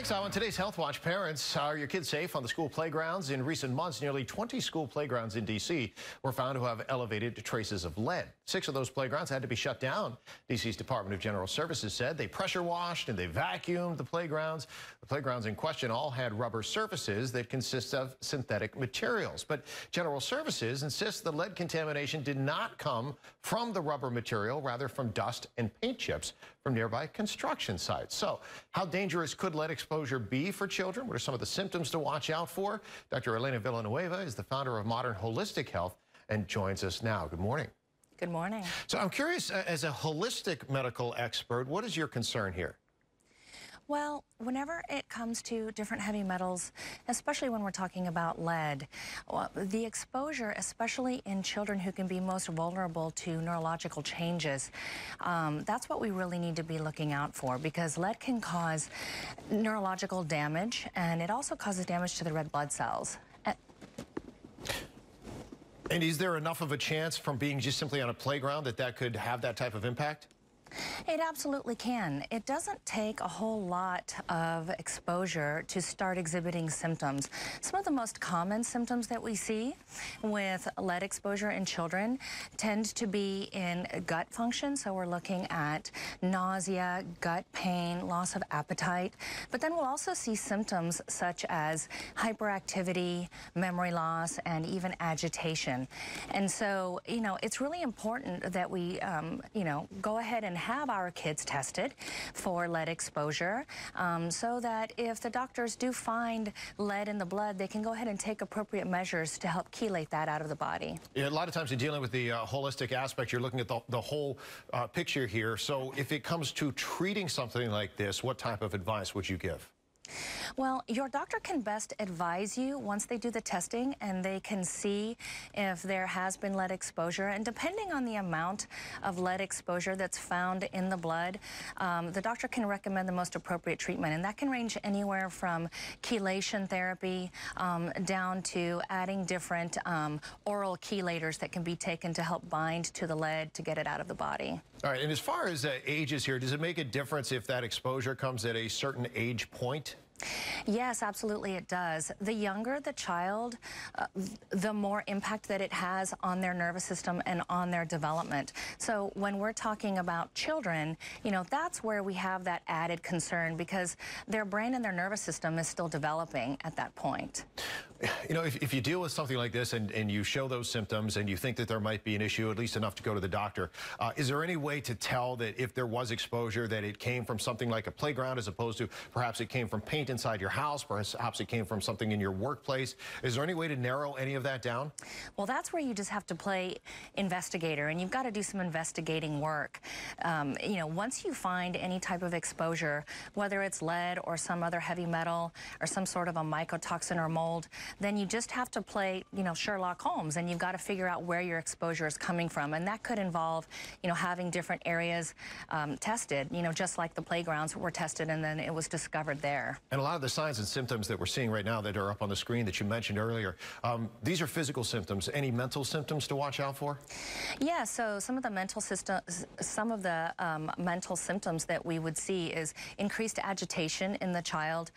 So on today's Health Watch, parents, are your kids safe on the school playgrounds? In recent months, nearly 20 school playgrounds in D.C. were found to have elevated traces of lead. 6 of those playgrounds had to be shut down. D.C.'s Department of General Services said they pressure washed and they vacuumed the playgrounds. The playgrounds in question all had rubber surfaces that consist of synthetic materials. But General Services insists the lead contamination did not come from the rubber material, rather from dust and paint chips from nearby construction sites. So how dangerous could lead exposure be for children? What are some of the symptoms to watch out for? Dr. Elena is the founder of Modern Holistic Health and joins us now. Good morning. Good morning. So I'm curious, as a holistic medical expert, what is your concern here? Well, whenever it comes to different heavy metals, especially when we're talking about lead, the exposure, especially in children who can be most vulnerable to neurological changes, that's what we really need to be looking out for, because lead can cause neurological damage, and it also causes damage to the red blood cells. And is there enough of a chance from being just simply on a playground that could have that type of impact? It absolutely can. It doesn't take a whole lot of exposure to start exhibiting symptoms. Some of the most common symptoms that we see with lead exposure in children tend to be in gut function. So we're looking at nausea, gut pain, loss of appetite. But then we'll also see symptoms such as hyperactivity, memory loss, and even agitation. And so, it's really important that we, go ahead and have our kids tested for lead exposure so that if the doctors do find lead in the blood, they can go ahead and take appropriate measures to help chelate that out of the body. Yeah, a lot of times you're dealing with the holistic aspect. You're looking at the whole picture here. So if it comes to treating something like this, what type of advice would you give? Well, your doctor can best advise you once they do the testing and they can see if there has been lead exposure. And depending on the amount of lead exposure that's found in the blood, the doctor can recommend the most appropriate treatment. And that can range anywhere from chelation therapy down to adding different oral chelators that can be taken to help bind to the lead to get it out of the body. All right, and as far as ages here, does it make a difference if that exposure comes at a certain age point? Yes, absolutely it does. The younger the child, the more impact that it has on their nervous system and on their development. So when we're talking about children, that's where we have that added concern, because their brain and their nervous system is still developing at that point. If you deal with something like this and you show those symptoms and you think that there might be an issue, at least enough to go to the doctor, is there any way to tell that if there was exposure that it came from something like a playground as opposed to perhaps it came from paint inside your house, perhaps it came from something in your workplace? Is there any way to narrow any of that down? Well, that's where you just have to play investigator, and you've got to do some investigating work. Once you find any type of exposure, whether it's lead or some other heavy metal or some sort of a mycotoxin or mold, then you just have to play, Sherlock Holmes, and you've got to figure out where your exposure is coming from. And that could involve, having different areas tested, just like the playgrounds were tested and then it was discovered there. And a lot of the signs and symptoms that we're seeing right now that are up on the screen that you mentioned earlier, these are physical symptoms. Any mental symptoms to watch out for? Yeah, so some of the mental symptoms that we would see is increased agitation in the child,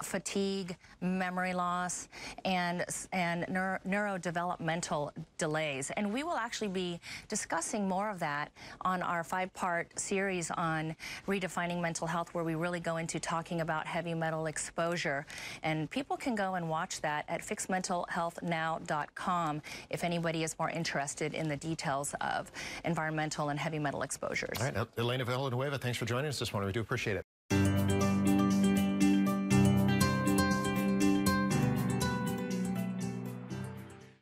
fatigue, memory loss, and neurodevelopmental delays. And we will actually be discussing more of that on our 5-part series on redefining mental health, where we really go into talking about heavy metal exposure. And people can go and watch that at fixmentalhealthnow.com if anybody is more interested in the details of environmental and heavy metal exposures. All right, Elena, thanks for joining us this morning. We do appreciate it.